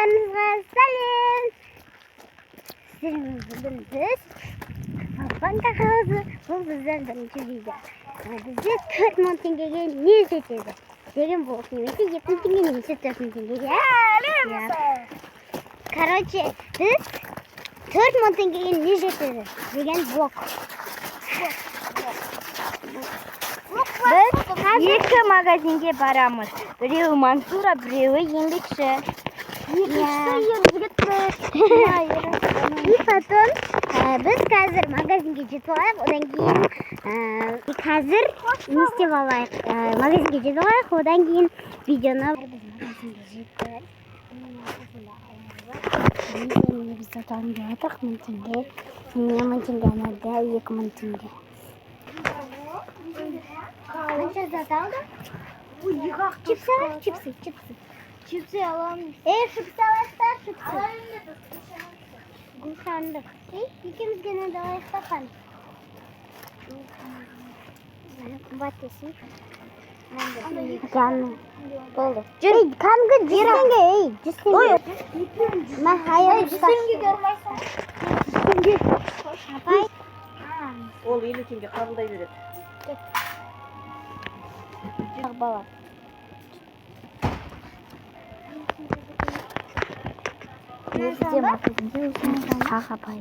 Барлығыңызға сәлем. Бүгін біз банка қағазы. Бұл бізден бірінші видео. Бізде 4 мың теңгеге не жетеді деген бұл немесе 2 мың теңге немесе 4 мың теңге. Короче, біз 4 мың теңгеге не жетеді деген блок. Biz 2 magazinga baramiz. Biri Mansura, biri Yenglikchi. И потом biz қазір magazinga жетіп алайық, одан кейін қазір не істеп алайық? Magazinga жетіп алайық, одан кейін видеоны біз magazinga жеттік. Біз сатамын деп жатырмық 1000 теңге. Міне 1000 теңге, анада 2000 теңге. Қанша зат алды? Чипсы аламыз. Чипсы алайықта, чипсы. Гүлхандық. Екеумізге не алайықта қан? Қымбат десін. Жаным. Болды. Кәдімгі 100 теңге, 100 теңге. Hayır, 100 теңге көрмейсің. 100 теңге. Апай. Ол 50 теңге қабылдай береді. Бала. Бізде магазинде өзіміздің аға апай.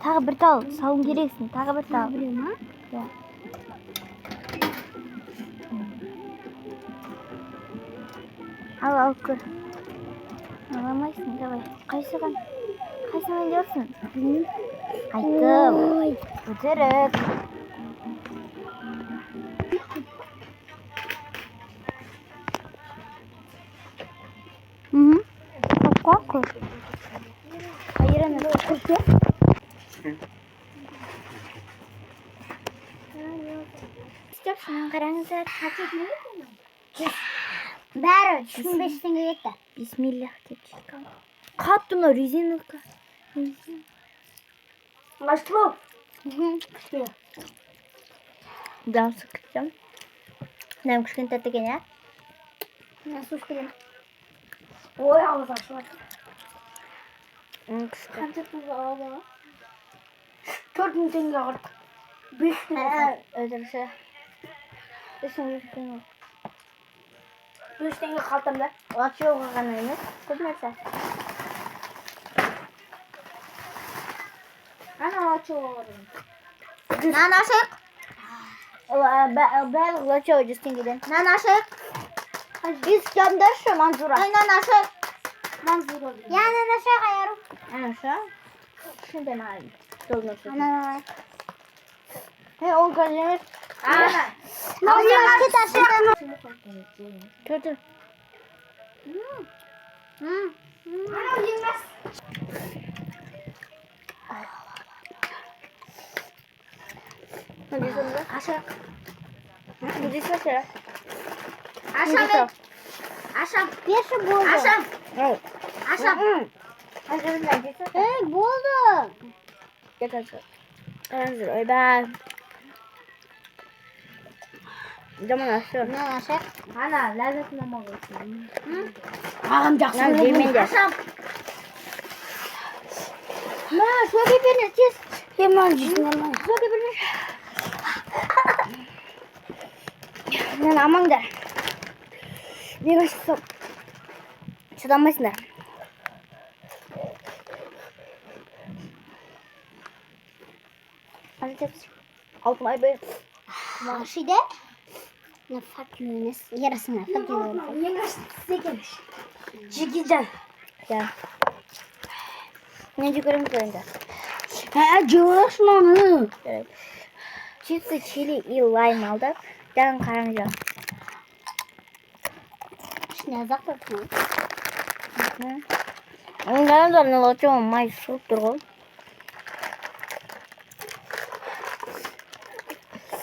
Тағы бір тал, сауын керексің, тағы бір тал. Біреу ма? Ал көр. Аламайсың, давай. Қайсыған дерсің? Қайтым. Өтірік. Қоқ. Қайырын өтірке. Істеп, шынан қараңыздар. Бәрі 35 теңге кетті. Бисмиллах деп шыққан. Қатты мына резиновка. Машло. Даусы күттім. Мынам кішкентай екен, я? Насуш келем. Ой, ауыз ашылады. Қанша туз алады? 4000 теңге қырдық. 5 теңге. Өтірікші. 5 теңге қалтамда. Лачоға ғана емес, көп нәрсе. Ана лачоға қырдым. Нан ашық. Бәлік лачоға 100 теңгеден. Нан ашық. İskender'ші Манзура. Нан ашық. Манзура. Я нан ашық айару. Аша. Şimdi malim. Dolması. Ана. O kalemi. Ана. Мамаға ташыды. Kötü. Ана жеңмес. Hadi sonra. Ашық. Bu dişler. Ашам. Ашам. Беші болды. Ашам. Ей. Ашам. Ей, болды. Gekası. Anzur. Ой, ben. Zaman aşağı. Нан ашық. Ана, ләззетін алмақ olsun. Ағам жақсы Нан жеменде. Ашам. Ма, шөге беріне тез. Hemen cüzdanım. Шөге беріне. Lan aman da. Bir başlasam. Çıdamasın da. Hadi tepsi. Altın ay böyle. Шиде. На факюнес. Ярасына факюнес. Yengаш sekmiş. Çekeceğim. Ya. Ne çıkarım koyunda. He, cıvış mı? Evet. Чипсы, чили и лайм aldık. Dan karınca. İşine zaklatın. Ondan da ne olacak? May su durur.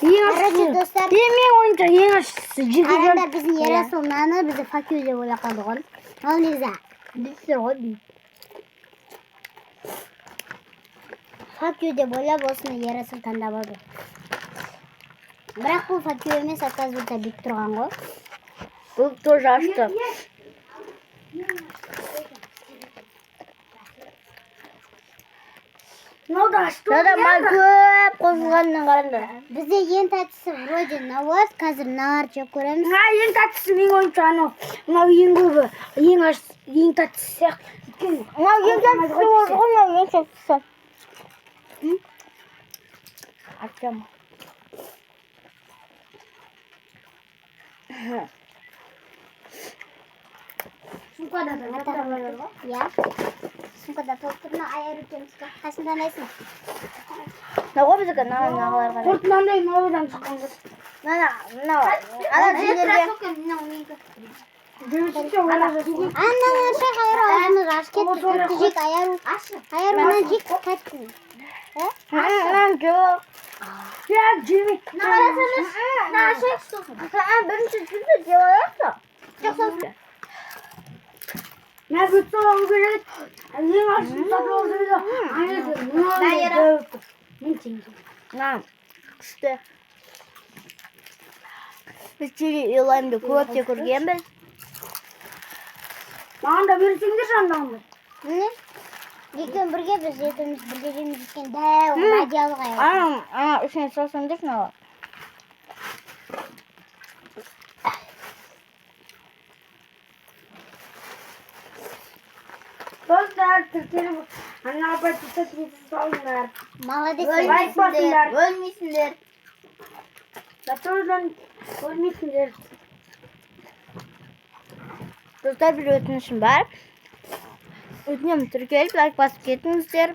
Короче, достар. Yemeği oyuncak yengashisi. Arada bizim yere sonlarını bizi fakirce böyle kaldık. Al neyse. Bir hobby. Fakirce böyle olsun yere sultanda vardı. Бірақ бұл факел емес, оказывается, бүйтіп тұрған ғой. Бұл тоже ашты. Надо мал көп қосылғаннан қараңдар. Бізде ең тәттісі вроде навоз, қазір нар жеп көреміз. Ең тәттісі менің ойымша мынау ең көбі, ең тәттісі сияқты. Мынау ең тәттісі болды ғой, мынау ең тәттісі. Açacağım. Сумкада да бар ғой. Иә. Сумкада толып тұр, мына аяр өтеміз. Қасында найсың? Нағо біздікі, нағалар қарай. Құрт мынандай мауыдан шыққан қыз. Мынау. Ана сендерге. Анна шай қайыр аузымыз аш кетті. Көпті жек аяр. Аяр онан жек қайттың. Мынау жоқ. Я жемей. Бірінші жүзді жеп аласың. Жоқ сосын. Мен бүйтіп алу керек. Ең ашын сатып алды. Мен теңдім. Күшті. Біз теле елайымды көпте көргенбіз. Маған да берсеңдер жандағымды. Міне? Екеуін бірге біз етіміз бірге жеміз екен. Дәу, мадиялық аяр. Ана үшіне салсаңдар мынау. Достар, тіркеліп, ана апай тұтатыңызды салыңдар. Молодец. Айтпасыңдар. Өлмейсіңдер. Затордан өлмейсіңдер. Достар, бір өтінішім бар. Өтінемін тіркеліп, лайк басып кетіңіздер.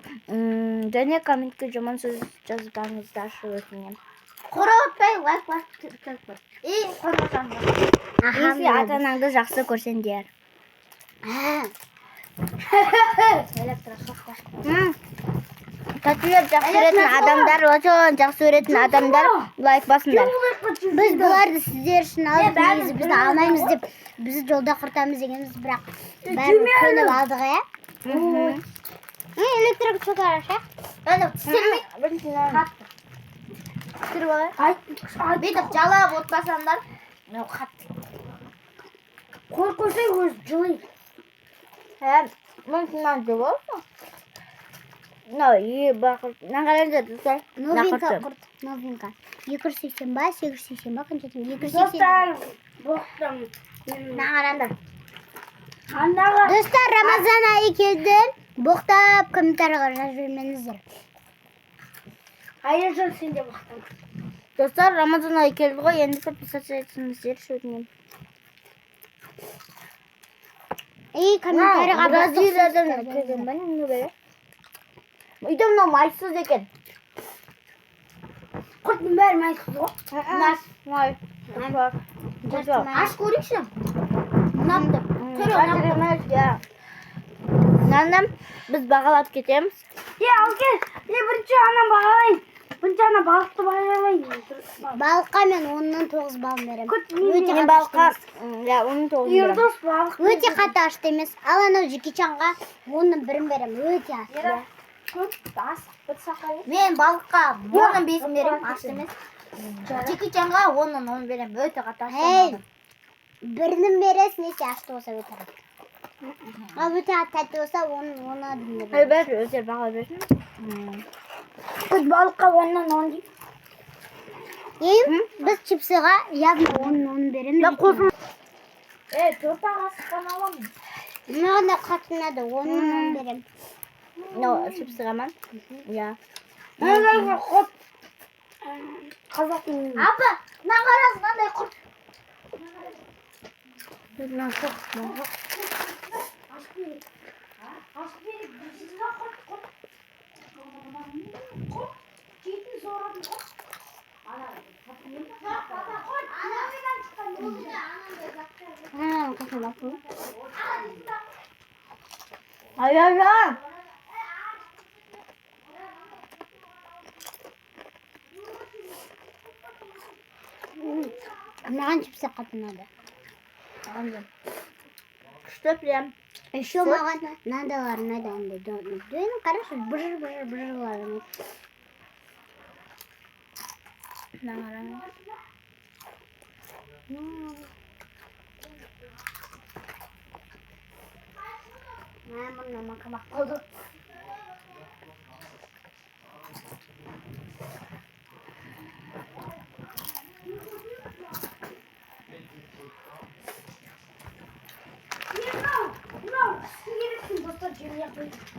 Және комментке жаман сөз жазбаңыздар, өтінемін. Құротпай лайк басып тіркеліп. Қорғасаңдар. Если ата-анаңды жақсы көрсеңдер. Татулеп жақсы көретін адамдар, очень жақсы көретін адамдар лайк басыңдар. Біз бұларды сіздер үшін алып, негізі бізді алмаймыз деп, бізді жолда құртамыз дегеніміз, бірақ бәрі көніп алдық, ә? Электрик çok araşak. Бүйтіп жалап отпасаңдар, Қой қойсай өзі жылайды. Мұнсынан жыл олсын. Нағараңдар, достар. Новинка құрт. Новинка. 280 ба, 880 ба, қаншатын? 280. Достар, боқтым. Нағараңдар. Андағы. Достар, Рамазан айы келді. Боқтап, комментарияға жазып жүрмеңіздер. Айы жыл сен де боқтым. Достар, Рамазан айы келді ғой, енді подписаться етіңіздер, шөтінен. Комментарияға Бразилиядан келген ба, не böyle? Үйде мынау майсыз екен. Құрттың бәрі майсыз ғой. Май. Аш көрейікші. Ұнамды. Нанам, біз бағалап кетеміз. Ал кел, бірінші анам бағалайын. Бірінші ана балықты бағалайын. Балыққа мен 10-нан 9 бал берем. Мен балыққа, оның 9 берем. Ердос балық. Өте қатты ашты емес. Ал анау Жекичанға 10-нан 1 берем. Өте ашты. Мен балыққа 10-нан 5 берем, ашты емес. Жекичанға 10-нан 10 берем, өте қатты ашты. Бірінің бересін, есе ашты болса өте қатты. Ал өте тәтті болса 10-ға дейін берем. Бәр өте баға берсін. Балыққа 10-нан 10 дейм. Біз чипсыға явно 10-10 берем. Төрт ағасықан аламын. Маған да қатты ұнады, 10-10 берем. Чипсыға ман? Я. Қот. Қазақтың. Апа, мына қарасы қандай құрт. Аяжан! Маған чипсы қатты ұнады. Күшті прям. Еще маған надалар ұнады. Қарашы, бұжыр-бұжыр-бұжырлар. Nangarang. Naman naman kamakolo.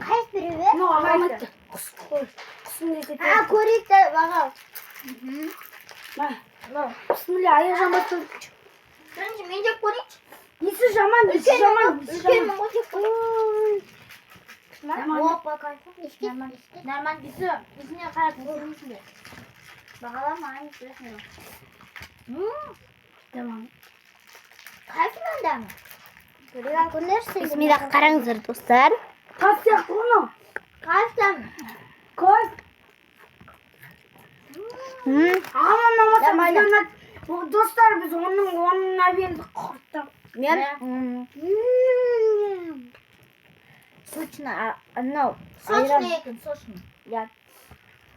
Хайс бирээ. А көрийтэй байгаа. Bismillah аяа жамбат. Тэрэн минь көрийч. Низ жаман. Нормально гэсэн. Эзний гараад үзсэн бэ. Багалаа маань гэсэн. Tamam. Хайфнаа даа. Тэрийг гонерсэн. Bismillah гаран зэр dostlar. Kas yaptın? Хайфтаа. Koy. Ama dostlar biz onun evinde korktuk. Мен сочно анау Сочный. я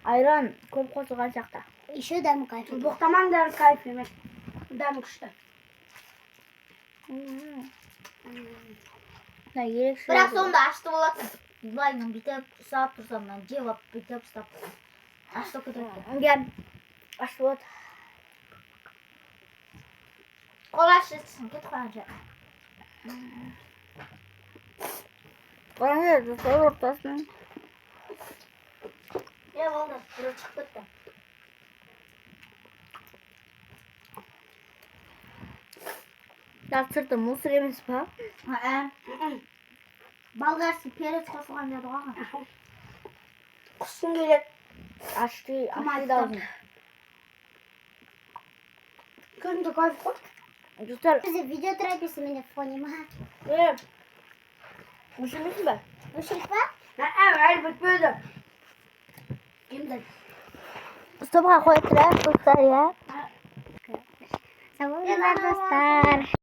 айран көп қосылған жақта. Еще дам кайф. Bu tamam der kayıp yemek. Dem kuşta. На ерекше. Бірақ сонда ашты болатын. Былай мен бүйтіп ұсап тұрсам, мен жеп бүйтіп ұстап. Ашты кетеді. Я аш вот. Қолаш етсін, кет қойынша. Бәрі достар ортасын. Болды, бір шығып кетті. Тапсырды мусор емес па? Балғарсы перец қосылған деді ғой. Kuşun gelir. Ашты даузын. Körünce kayıp koy. Достар, Бізде видеотерапиясы менде фоне ма? өшірмейсің бе? Өшіріп па? Elbet böyle. Şimdi. Стопқа қойып тұрайық достар, я. Сау болыңыздар достар.